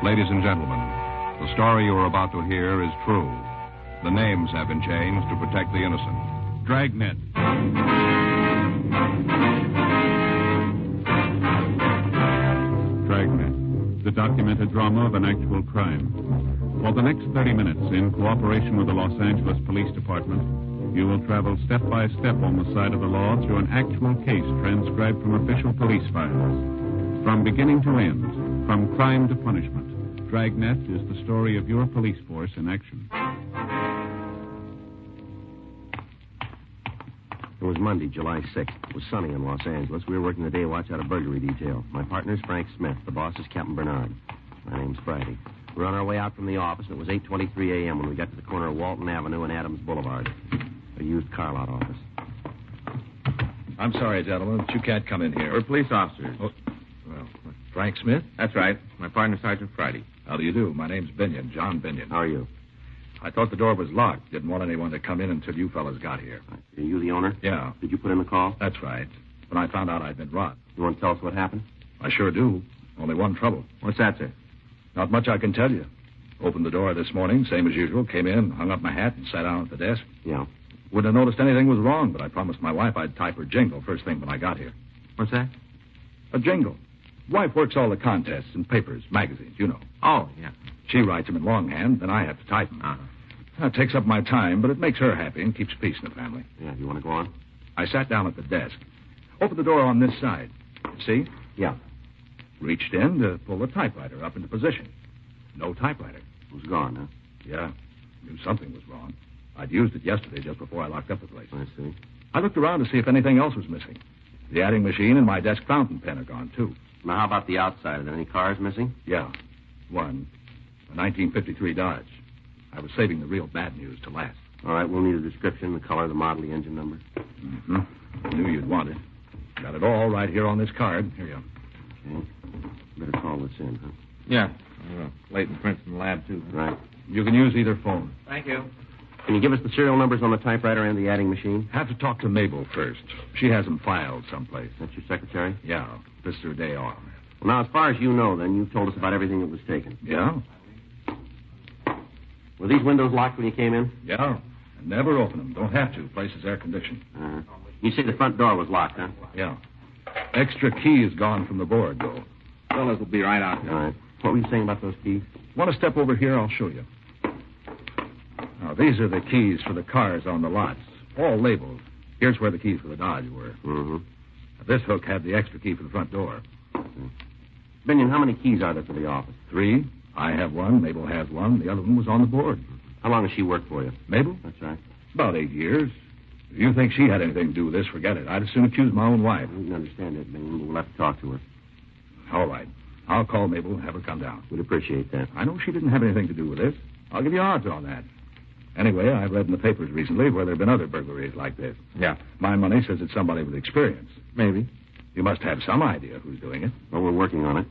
Ladies and gentlemen, the story you are about to hear is true. The names have been changed to protect the innocent. Dragnet. Dragnet, the documented drama of an actual crime. For the next 30 minutes, in cooperation with the Los Angeles Police Department, you will travel step by step on the side of the law through an actual case transcribed from official police files. From beginning to end, from crime to punishment, Dragnet is the story of your police force in action. It was Monday, July 6th. It was sunny in Los Angeles. We were working the day watch out of burglary detail. My partner's Frank Smith. The boss is Captain Bernard. My name's Friday. We were on our way out from the office, and it was 8:23 a.m. when we got to the corner of Walton Avenue and Adams Boulevard. A used car lot office. I'm sorry, gentlemen, but you can't come in here. We're police officers. Oh, well, Frank Smith? That's right. My partner, Sergeant Friday. How do you do? My name's Binion, John Binion. How are you? I thought the door was locked. Didn't want anyone to come in until you fellas got here. Are you the owner? Yeah. Did you put in the call? That's right. When I found out I'd been robbed. You want to tell us what happened? I sure do. Only one trouble. What's that, sir? Not much I can tell you. Opened the door this morning, same as usual. Came in, hung up my hat, and sat down at the desk. Yeah. Wouldn't have noticed anything was wrong, but I promised my wife I'd type her jingle first thing when I got here. What's that? A jingle. Wife works all the contests and papers, magazines, you know. Oh, yeah. She writes them in longhand, then I have to type them. Uh-huh. It takes up my time, but it makes her happy and keeps peace in the family. Yeah, you want to go on? I sat down at the desk. Opened the door on this side. See? Yeah. Reached in to pull the typewriter up into position. No typewriter. It was gone, huh? Yeah. Knew something was wrong. I'd used it yesterday just before I locked up the place. I see. I looked around to see if anything else was missing. The adding machine and my desk fountain pen are gone, too. Now, how about the outside? Are there any cars missing? Yeah. One. A 1953 Dodge. I was saving the real bad news to last. All right, we'll need a description, the color, the model, the engine number. Mm-hmm. I knew you'd want it. Got it all right here on this card. Here you are. Okay. Better call this in, huh? Yeah. Leighton Princeton Lab, too. Right. You can use either phone. Thank you. Can you give us the serial numbers on the typewriter and the adding machine? Have to talk to Mabel first. She has them filed someplace. That's your secretary? Yeah. This is her day off. Well, now, as far as you know, then, you've told us about everything that was taken. Yeah? Were these windows locked when you came in? Yeah. And never open them. Don't have to. Place is air-conditioned. You say the front door was locked, huh? Yeah. Extra key is gone from the board, though. Fellas will be right out. All right. What were you saying about those keys? Want to step over here? I'll show you. Now, these are the keys for the cars on the lots. All labeled. Here's where the keys for the Dodge were. Mm-hmm. Now, this hook had the extra key for the front door. Binion, how many keys are there for the office? 3. I have one. Mabel has one. The other one was on the board. How long has she worked for you? Mabel? That's right. About 8 years. If you think she had anything to do with this, forget it. I'd as soon accuse my own wife. We can understand that, Binion, but we'll have to talk to her. All right. I'll call Mabel and have her come down. We'd appreciate that. I know she didn't have anything to do with this. I'll give you odds on that. Anyway, I've read in the papers recently where there have been other burglaries like this. Yeah. My money says it's somebody with experience. Maybe. You must have some idea who's doing it. Well, we're working on it.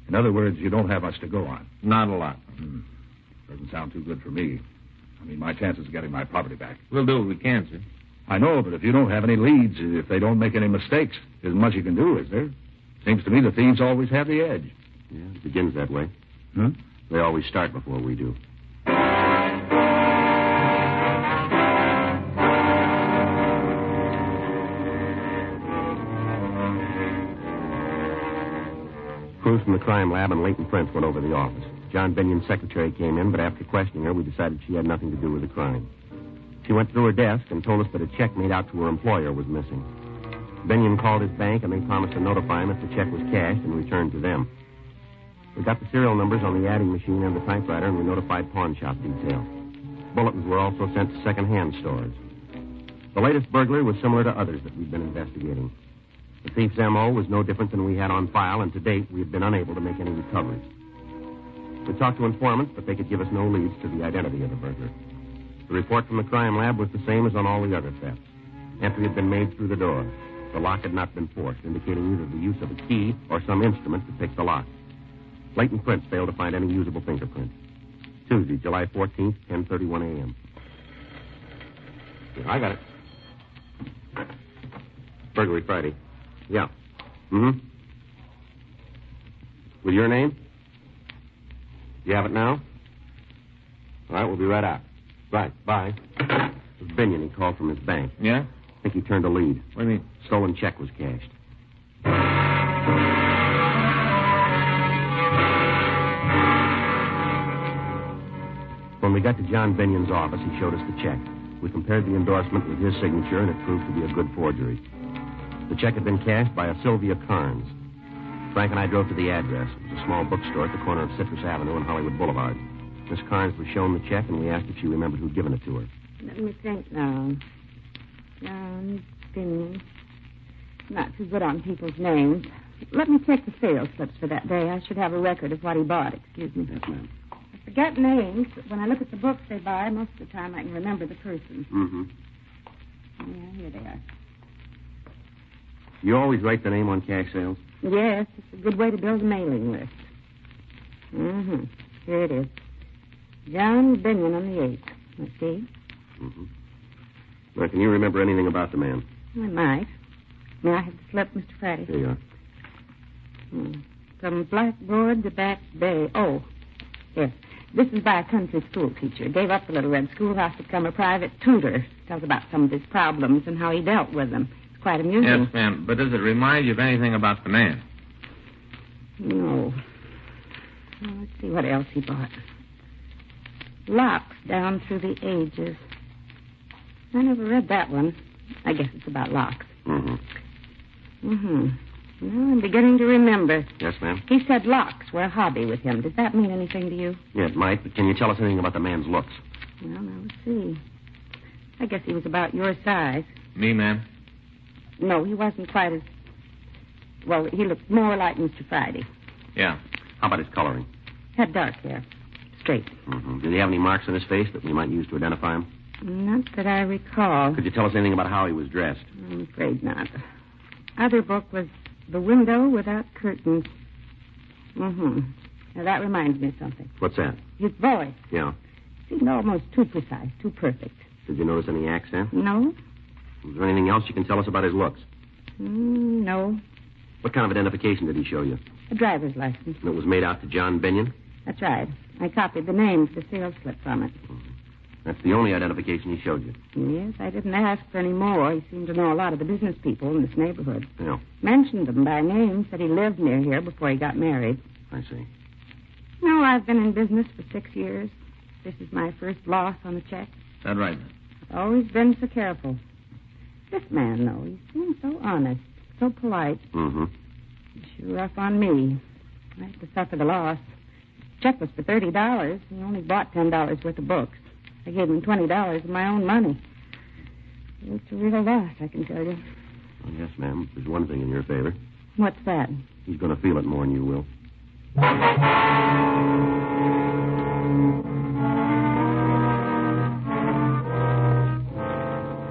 In other words, you don't have much to go on. Not a lot. Doesn't sound too good for me. I mean, my chances of getting my property back. We'll do what we can, sir. I know, but if you don't have any leads, if they don't make any mistakes, there isn't much you can do, is there? Seems to me the thieves always have the edge. Yeah, it begins that way. Huh? They always start before we do. Crews from the crime lab and Leighton Prince went over to the office. John Binion's secretary came in, but after questioning her, we decided she had nothing to do with the crime. She went through her desk and told us that a check made out to her employer was missing. Binion called his bank, and they promised to notify him if the check was cashed and returned to them. We got the serial numbers on the adding machine and the typewriter, and we notified pawn shop detail. Bulletins were also sent to second-hand stores. The latest burglary was similar to others that we've been investigating. The thief's M.O. was no different than we had on file, and to date, we have been unable to make any recoveries. We talked to informants, but they could give us no leads to the identity of the burglar. The report from the crime lab was the same as on all the other thefts. Entry had been made through the door. The lock had not been forced, indicating either the use of a key or some instrument to pick the lock. Leighton Prince failed to find any usable fingerprints. Tuesday, July 14th, 10:31 a.m. Yeah, I got it. Burglary Friday. Yeah. Mm-hmm. With your name? You have it now? All right, we'll be right out. Right, bye. It was Binion. He called from his bank. Yeah? I think he turned a lead. What do you mean? Stolen check was cashed. When we got to John Binion's office, he showed us the check. We compared the endorsement with his signature, and it proved to be a good forgery. The check had been cashed by a Sylvia Carnes. Frank and I drove to the address. It was a small bookstore at the corner of Citrus Avenue and Hollywood Boulevard. Miss Carnes was shown the check, and we asked if she remembered who'd given it to her. Let me think now. John Binion. Not too good on people's names. Let me check the sales slips for that day. I should have a record of what he bought. Excuse me. Yes, ma'am. I forget names, but when I look at the books they buy, most of the time I can remember the person. Mm-hmm. Yeah, here they are. You always write the name on cash sales? Yes, it's a good way to build a mailing list. Mm-hmm. Here it is. John Binion on the 8th. Let's see. Mm-hmm. Now, can you remember anything about the man? I might. May I have the slip, Mr. Friday? Here you are. From Blackboard to Back Bay. Oh, yes. This is by a country school teacher. Gave up the Little Red Schoolhouse to become a private tutor. Tells about some of his problems and how he dealt with them. It's quite amusing. Yes, ma'am. But does it remind you of anything about the man? No. Well, let's see what else he bought. Locks down through the ages. I never read that one. I guess it's about locks. Mm-hmm. Mm-hmm. Well, I'm beginning to remember. Yes, ma'am? He said locks were a hobby with him. Does that mean anything to you? Yeah, it might, but can you tell us anything about the man's looks? Well, now, let's see. I guess he was about your size. Me, ma'am? No, he wasn't quite as... Well, he looked more like Mr. Friday. Yeah. How about his coloring? Had dark hair. Straight. Mm-hmm. Did he have any marks on his face that we might use to identify him? Not that I recall. Could you tell us anything about how he was dressed? I'm afraid not. Other book was The Window Without Curtains. Mm-hmm. Now, that reminds me of something. What's that? His voice Yeah. seemed almost too precise, too perfect. Did you notice any accent? No? Was there anything else you can tell us about his looks? No. What kind of identification did he show you? A driver's license. And it was made out to John Binion? That's right. I copied the name of the sales slip from it. That's the only identification he showed you. Yes, I didn't ask for any more. He seemed to know a lot of the business people in this neighborhood. Yeah, Mentioned them by name, said he lived near here before he got married. I see. No, I've been in business for 6 years. This is my first loss on a check. Is that right, ma'am? I've always been so careful. This man, though, he seems so honest, so polite. Mm-hmm. He's sure rough on me. I had to suffer the loss. Check was for $30. He only bought $10 worth of books. I gave him $20 of my own money. It's a real loss, I can tell you. Well, yes, ma'am. There's one thing in your favor. What's that? He's going to feel it more than you will.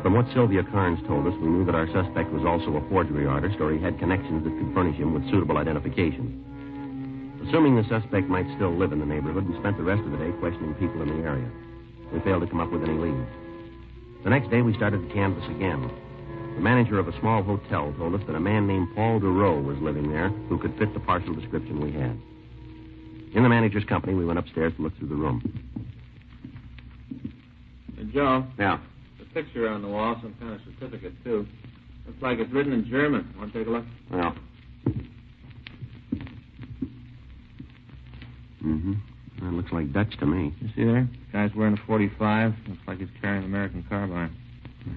From what Sylvia Carnes told us, we knew that our suspect was also a forgery artist, or he had connections that could furnish him with suitable identification. Assuming the suspect might still live in the neighborhood, we spent the rest of the day questioning people in the area. We failed to come up with any leads. The next day, we started to canvass again. The manager of a small hotel told us that a man named Paul DeRoe was living there who could fit the partial description we had. In the manager's company, we went upstairs to look through the room. Hey, Joe. Yeah. The picture on the wall, some kind of certificate, too. Looks like it's written in German. Want to take a look? Well. Mm-hmm. That looks like Dutch to me. You see there? Guy's wearing a 45. Looks like he's carrying an American carbine.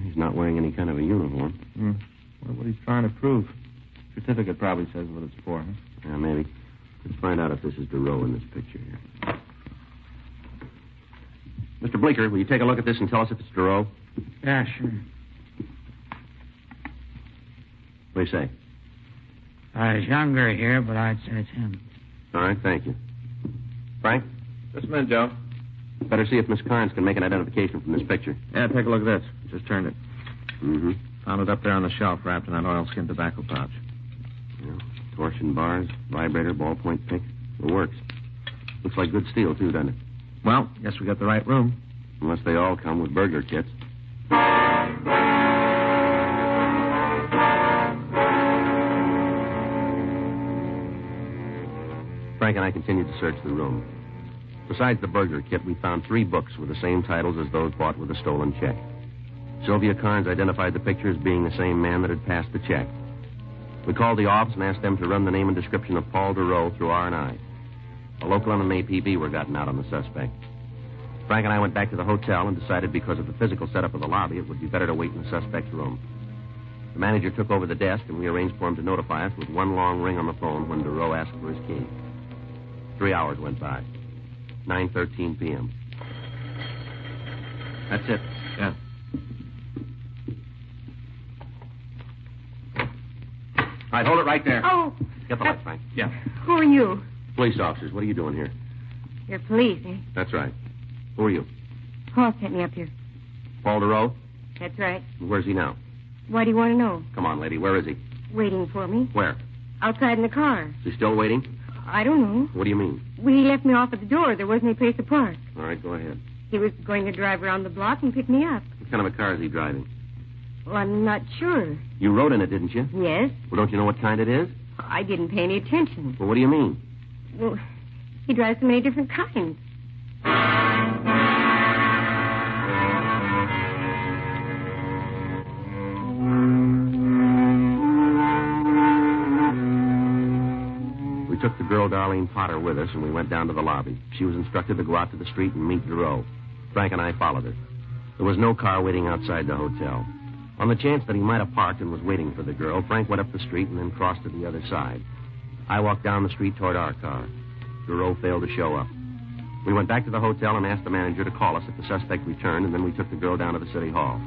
He's not wearing any kind of a uniform. Wonder what he's trying to prove. Certificate probably says what it's for, huh? Yeah, maybe. Let's find out if this is DeRoe in this picture here. Mr. Blinker, will you take a look at this and tell us if it's DeRoe? Yeah, sure. What do you say? He's younger here, but I'd say it's him. All right, thank you. Frank? Just a minute, Joe. Better see if Miss Carnes can make an identification from this picture. Yeah, take a look at this. Just turned it. Mm-hmm. Found it up there on the shelf, wrapped in that oilskin tobacco pouch. Yeah. Torsion bars, vibrator, ballpoint pick. It works. Looks like good steel, too, doesn't it? Well, guess we got the right room. Unless they all come with burglar kits. Frank and I continued to search the room. Besides the burglar kit, we found 3 books with the same titles as those bought with a stolen check. Sylvia Carnes identified the picture as being the same man that had passed the check. We called the office and asked them to run the name and description of Paul DeRoe through R&I. A local and an APB were gotten out on the suspect. Frank and I went back to the hotel and decided because of the physical setup of the lobby, it would be better to wait in the suspect's room. The manager took over the desk, and we arranged for him to notify us with one long ring on the phone when DeRoe asked for his key. 3 hours went by. 9:13 p.m. That's it. Yeah. All right, hold it right there. Oh. Get the light, Frank. Yeah. Who are you? Police officers, what are you doing here? You're police, eh? That's right. Who are you? Paul sent me up here. Paul DeRoe? That's right. Where's he now? Why do you want to know? Come on, lady, where is he? Waiting for me. Where? Outside in the car. Is he still waiting? I don't know. What do you mean? Well, he left me off at the door. There wasn't any place to park. All right, go ahead. He was going to drive around the block and pick me up. What kind of a car is he driving? Well, I'm not sure. You rode in it, didn't you? Yes? Well, don't you know what kind it is? I didn't pay any attention. Well, what do you mean? Well, he drives so many different kinds. We took the girl, Darlene Potter, with us, and we went down to the lobby. She was instructed to go out to the street and meet DeRoe. Frank and I followed her. There was no car waiting outside the hotel. On the chance that he might have parked and was waiting for the girl, Frank went up the street and then crossed to the other side. I walked down the street toward our car. DeRoe failed to show up. We went back to the hotel and asked the manager to call us if the suspect returned, and then we took the girl down to the city hall.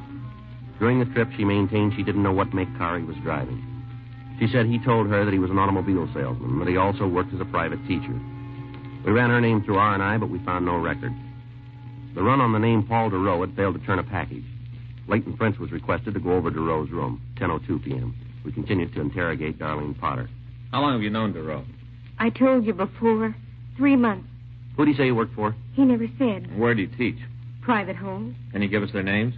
During the trip, she maintained she didn't know what make car he was driving. She said he told her that he was an automobile salesman, that he also worked as a private teacher. We ran her name through R&I, but we found no record. The run on the name Paul DeRoe had failed to turn a package. Leighton French was requested to go over DeRoe's room, 10:02 p.m. We continued to interrogate Darlene Potter. How long have you known DeRoe? I told you before. 3 months. Who did he say he worked for? He never said. Where do you teach? Private homes. Can you give us their names?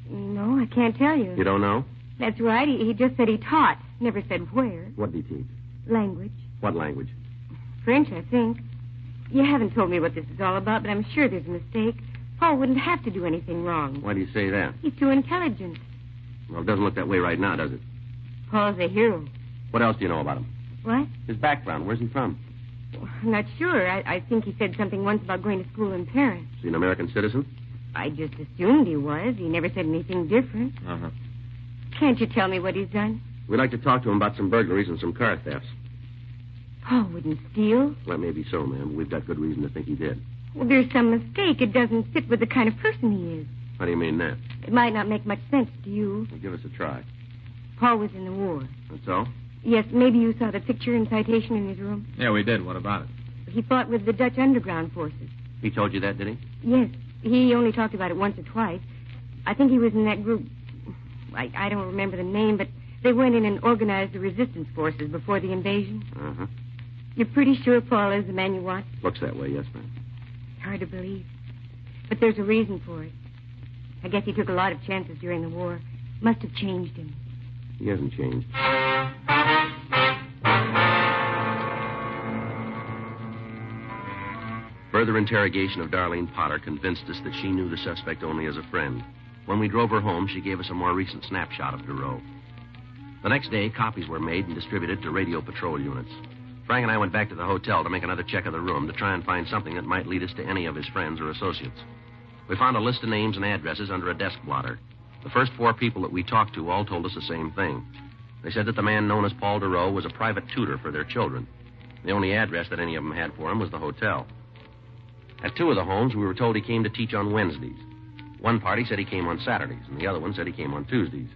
No, I can't tell you. You don't know? That's right. He just said he taught. Never said where. What did he teach? Language. What language? French, I think. You haven't told me what this is all about, but I'm sure there's a mistake. Paul wouldn't have to do anything wrong. Why do you say that? He's too intelligent. Well, it doesn't look that way right now, does it? Paul's a hero. What else do you know about him? What? His background. Where's he from? I'm not sure. I think he said something once about going to school in Paris. Is he an American citizen? I just assumed he was. He never said anything different. Uh-huh. Can't you tell me what he's done? We'd like to talk to him about some burglaries and some car thefts. Paul wouldn't steal. Well, maybe so, ma'am, but we've got good reason to think he did. Well, there's some mistake. It doesn't fit with the kind of person he is. How do you mean that? It might not make much sense to you. Well, give us a try. Paul was in the war. That's all? Yes, maybe you saw the picture and citation in his room. Yeah, we did. What about it? He fought with the Dutch underground forces. He told you that, did he? Yes. He only talked about it once or twice. I think he was in that group. I don't remember the name, but they went in and organized the resistance forces before the invasion. Uh-huh. You're pretty sure Paul is the man you want? Looks that way, yes, ma'am. It's hard to believe. But there's a reason for it. I guess he took a lot of chances during the war. Must have changed him. He hasn't changed. Further interrogation of Darlene Potter convinced us that she knew the suspect only as a friend. When we drove her home, she gave us a more recent snapshot of DeRoe. The next day, copies were made and distributed to radio patrol units. Frank and I went back to the hotel to make another check of the room to try and find something that might lead us to any of his friends or associates. We found a list of names and addresses under a desk blotter. The first 4 people that we talked to all told us the same thing. They said that the man known as Paul DeRoe was a private tutor for their children. The only address that any of them had for him was the hotel. At 2 of the homes, we were told he came to teach on Wednesdays. One party said he came on Saturdays, and the other one said he came on Tuesdays.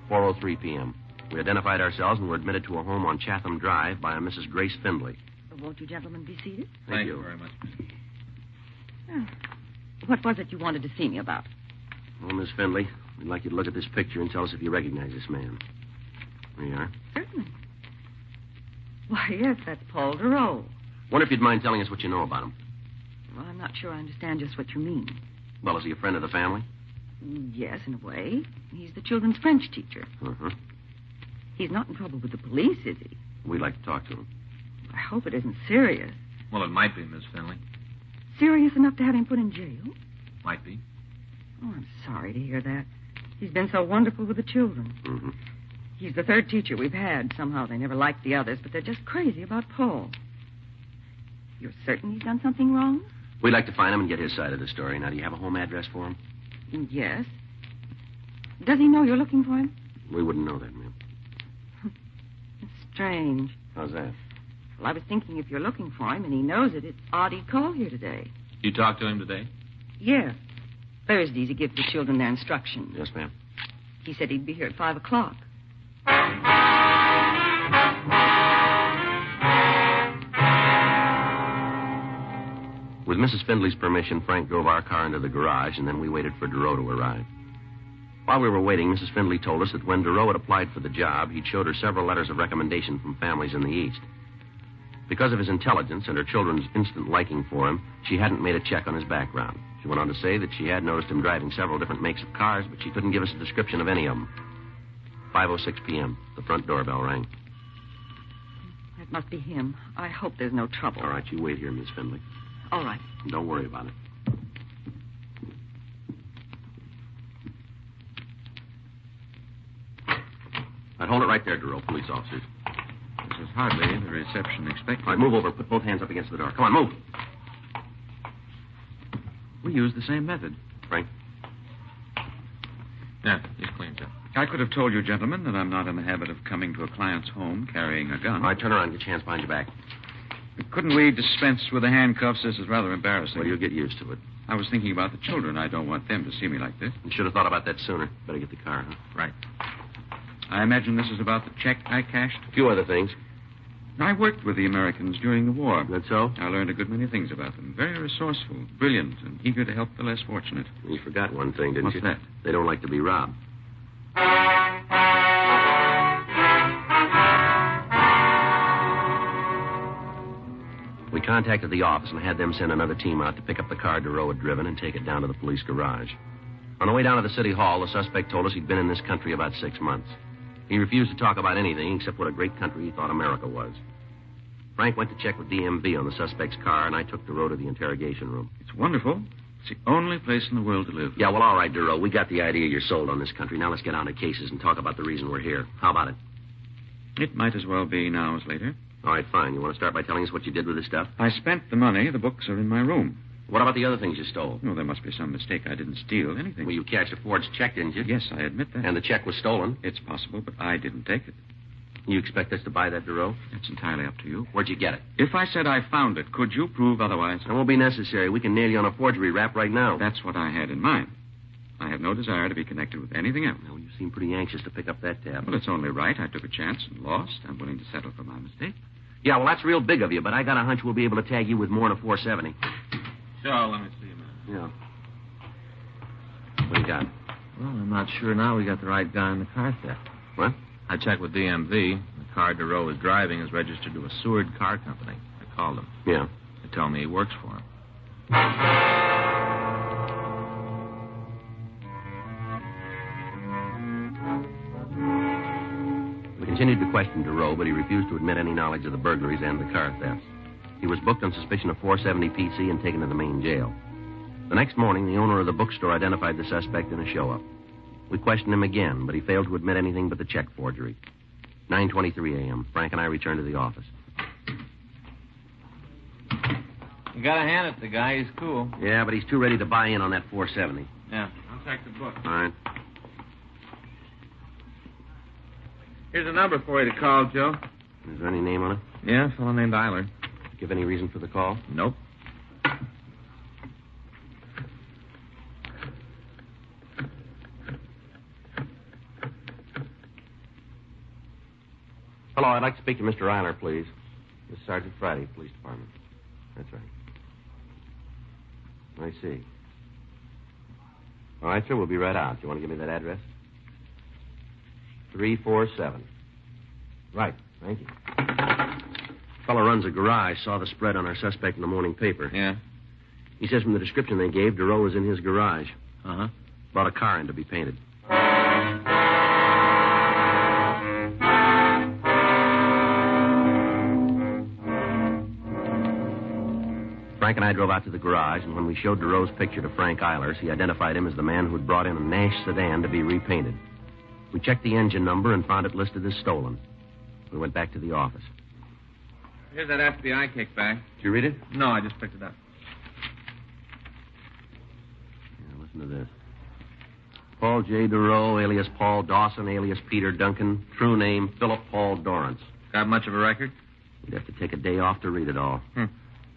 4:03 p.m. We identified ourselves and were admitted to a home on Chatham Drive by a Mrs. Grace Findlay. Won't you gentlemen be seated? Thank you very much. What was it you wanted to see me about? Well, Miss Findlay, we'd like you to look at this picture and tell us if you recognize this man. There you are. Certainly. Why, yes, that's Paul DeRoe. Wonder if you'd mind telling us what you know about him. Well, I'm not sure I understand just what you mean. Well, is he a friend of the family? Yes, in a way. He's the children's French teacher. Uh-huh. He's not in trouble with the police, is he? We'd like to talk to him. I hope it isn't serious. Well, it might be, Miss Finley. serious enough to have him put in jail? Might be. Oh, I'm sorry to hear that. He's been so wonderful with the children. Mm-hmm. He's the third teacher we've had. Somehow they never liked the others, but they're just crazy about Paul. You're certain he's done something wrong? We'd like to find him and get his side of the story. Now, do you have a home address for him? Yes. Does he know you're looking for him? We wouldn't know that, ma'am. It's strange. How's that? Well, I was thinking if you're looking for him and he knows it, it's odd he'd call here today. You talked to him today? Yeah. Thursdays he gives the children their instructions. Yes, ma'am. He said he'd be here at 5 o'clock. With Mrs. Findley's permission, Frank drove our car into the garage, and then we waited for Duro to arrive. While we were waiting, Mrs. Findley told us that when Duro had applied for the job, he'd showed her several letters of recommendation from families in the East. Because of his intelligence and her children's instant liking for him, she hadn't made a check on his background. She went on to say that she had noticed him driving several different makes of cars, but she couldn't give us a description of any of them. 5:06 p.m. The front doorbell rang. That must be him. I hope there's no trouble. All right, you wait here, Miss Findley. All right. Don't worry about it. All right, hold it right there, Duro, police officers. This is hardly the reception expected. All right, move over. Put both hands up against the door. Come on, move. We use the same method. Frank? Yeah, he's clean, sir. I could have told you, gentlemen, that I'm not in the habit of coming to a client's home carrying a gun. All right, turn around. Get your hands behind your back. Couldn't we dispense with the handcuffs? This is rather embarrassing. Well, you'll get used to it. I was thinking about the children. I don't want them to see me like this. You should have thought about that sooner. Better get the car, huh? Right. I imagine this is about the check I cashed. A few other things. I worked with the Americans during the war. That so? I learned a good many things about them. Very resourceful, brilliant, and eager to help the less fortunate. You forgot one thing, didn't What's you? that? They don't like to be robbed. We contacted the office and had them send another team out to pick up the car Duro had driven and take it down to the police garage. On the way down to the city hall, the suspect told us he'd been in this country about 6 months. He refused to talk about anything except what a great country he thought America was. Frank went to check with DMV on the suspect's car, and I took Duro to the interrogation room. It's wonderful. It's the only place in the world to live. Yeah, well, all right, Duro. We got the idea you're sold on this country. Now let's get on to cases and talk about the reason we're here. How about it? It might as well be now as later. All right, fine. You want to start by telling us what you did with this stuff? I spent the money. The books are in my room. What about the other things you stole? Oh, there must be some mistake. I didn't steal anything. Well, you cashed a forged check, didn't you? Yes, I admit that. And the check was stolen? It's possible, but I didn't take it. You expect us to buy that, Duro? It's entirely up to you. Where'd you get it? If I said I found it, could you prove otherwise? It won't be necessary. We can nail you on a forgery rap right now. That's what I had in mind. I have no desire to be connected with anything else. Well, you seem pretty anxious to pick up that tab. Well, it's only right. I took a chance and lost. I'm willing to settle for my mistake. Yeah, well, that's real big of you, but I got a hunch we'll be able to tag you with more than a 470. Sure, let me see a minute. Yeah. What do you got? Well, I'm not sure now we got the right guy in the car theft. What? I checked with DMV. The car Duro is driving is registered to a Seward car company. I called him. Yeah. They told me he works for him. We continued to question Duro, but he refused to admit any knowledge of the burglaries and the car thefts. He was booked on suspicion of 470 PC and taken to the main jail. The next morning, the owner of the bookstore identified the suspect in a show-up. We questioned him again, but he failed to admit anything but the check forgery. 9:23 a.m. Frank and I returned to the office. You gotta hand it to the guy. He's cool. Yeah, but he's too ready to buy in on that 470. Yeah, I'll check the book. All right. Here's a number for you to call, Joe. Is there any name on it? Yeah, a fellow named Eiler. Give any reason for the call? Nope. Hello, I'd like to speak to Mr. Eiler, please. This is Sergeant Friday, Police Department. That's right. I see. All right, sir, we'll be right out. You want to give me that address? 347. Right, thank you. Fellow runs a garage, saw the spread on our suspect in the morning paper. Yeah? He says from the description they gave, Duro was in his garage. Uh-huh. Brought a car in to be painted. Frank Frank and I drove out to the garage, and when we showed DeRoe's picture to Frank Eilers, he identified him as the man who'd brought in a Nash sedan to be repainted. We checked the engine number and found it listed as stolen. We went back to the office. Here's that FBI kickback. Did you read it? No, I just picked it up. Yeah, listen to this. Paul J. DeRoe, alias Paul Dawson, alias Peter Duncan. True name, Philip Paul Dorrance. Got much of a record? We'd have to take a day off to read it all.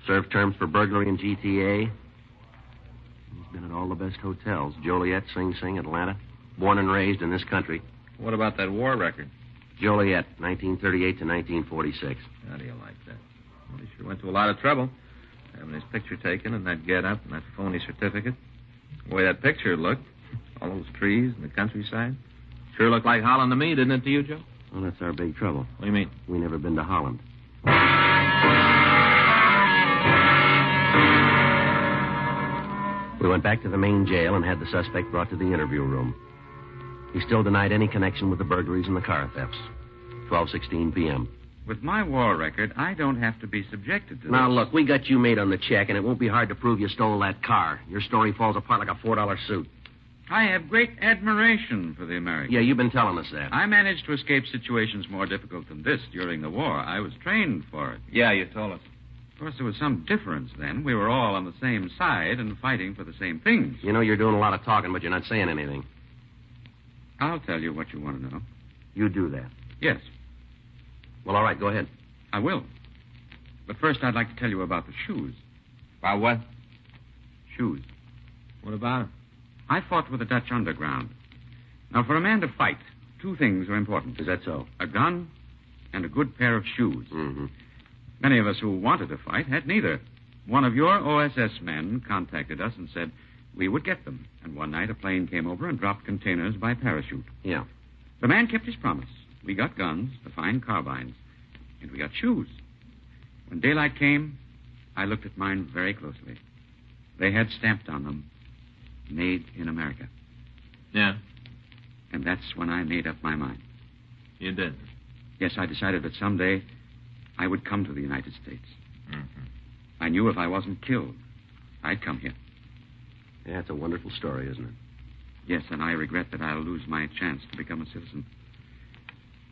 Served terms for burglary in GTA. He's been at all the best hotels. Joliet, Sing Sing, Atlanta. Born and raised in this country. What about that war record? Joliet, 1938 to 1946. How do you like that? Well, he sure went to a lot of trouble. Having his picture taken and that get-up and that phony certificate. The way that picture looked, all those trees and the countryside. Sure looked like Holland to me, didn't it to you, Joe? Well, that's our big trouble. What do you mean? We never been to Holland. We went back to the main jail and had the suspect brought to the interview room. He still denied any connection with the burglaries and the car thefts. 12:16 p.m. With my war record, I don't have to be subjected to Now, this. look, we got you made on the check, and it won't be hard to prove you stole that car. Your story falls apart like a $4 suit. I have great admiration for the Americans. Yeah, you've been telling us that. I managed to escape situations more difficult than this during the war. I was trained for it. Yeah, you told us. Of course, there was some difference then. We were all on the same side and fighting for the same things. You know you're doing a lot of talking, but you're not saying anything. I'll tell you what you want to know. You do that. Yes, Well, all right, go ahead. I will. But first, I'd like to tell you about the shoes. About what? Shoes. What about it? I fought with the Dutch underground. Now, for a man to fight, two things are important. Is that so? A gun and a good pair of shoes. Mm-hmm. Many of us who wanted to fight had neither. One of your OSS men contacted us and said we would get them. And one night a plane came over and dropped containers by parachute. Yeah. The man kept his promise. We got guns, the fine carbines, and we got shoes. When daylight came, I looked at mine very closely. They had stamped on them, made in America. Yeah, And that's when I made up my mind. you did. Yes, I decided that someday I would come to the United States. Mm-hmm. I knew if I wasn't killed, I'd come here. Yeah, it's a wonderful story, isn't it? Yes, and I regret that I'll lose my chance to become a citizen.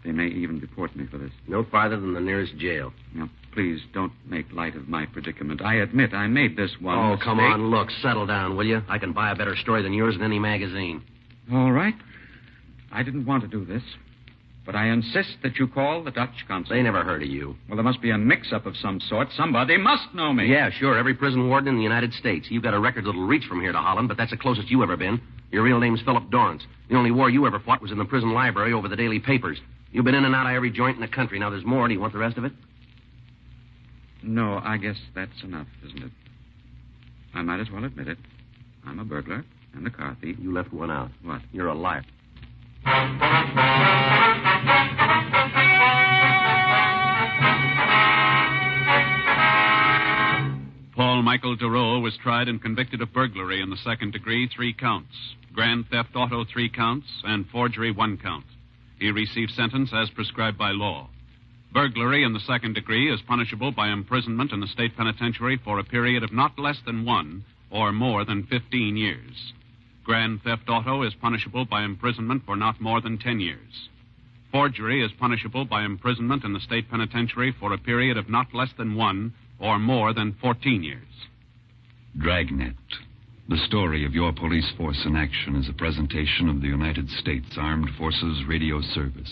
They may even deport me for this. No farther than the nearest jail. Now, please don't make light of my predicament. I admit I made this one mistake. Come on, look, settle down, will you? I can buy a better story than yours in any magazine. All right. I didn't want to do this, but I insist that you call the Dutch consul. They never heard of you. Well, there must be a mix-up of some sort. Somebody must know me. Yeah, sure, every prison warden in the United States. You've got a record that'll reach from here to Holland, but that's the closest you ever been. Your real name's Philip Dorrance. The only war you ever fought was in the prison library over the daily papers. You've been in and out of every joint in the country. Now, there's more. Do you want the rest of it? No, I guess that's enough, isn't it? I might as well admit it. I'm a burglar and a car thief. You left one out. What? You're a liar. Paul Michael DeRoe was tried and convicted of burglary in the second degree, 3 counts. Grand theft auto, 3 counts. And forgery, 1 count. He received sentence as prescribed by law. Burglary in the second degree is punishable by imprisonment in the state penitentiary for a period of not less than 1 or more than 15 years. Grand theft auto is punishable by imprisonment for not more than 10 years. Forgery is punishable by imprisonment in the state penitentiary for a period of not less than 1 or more than 14 years. Dragnet. The story of your police force in action is a presentation of the United States Armed Forces Radio Service.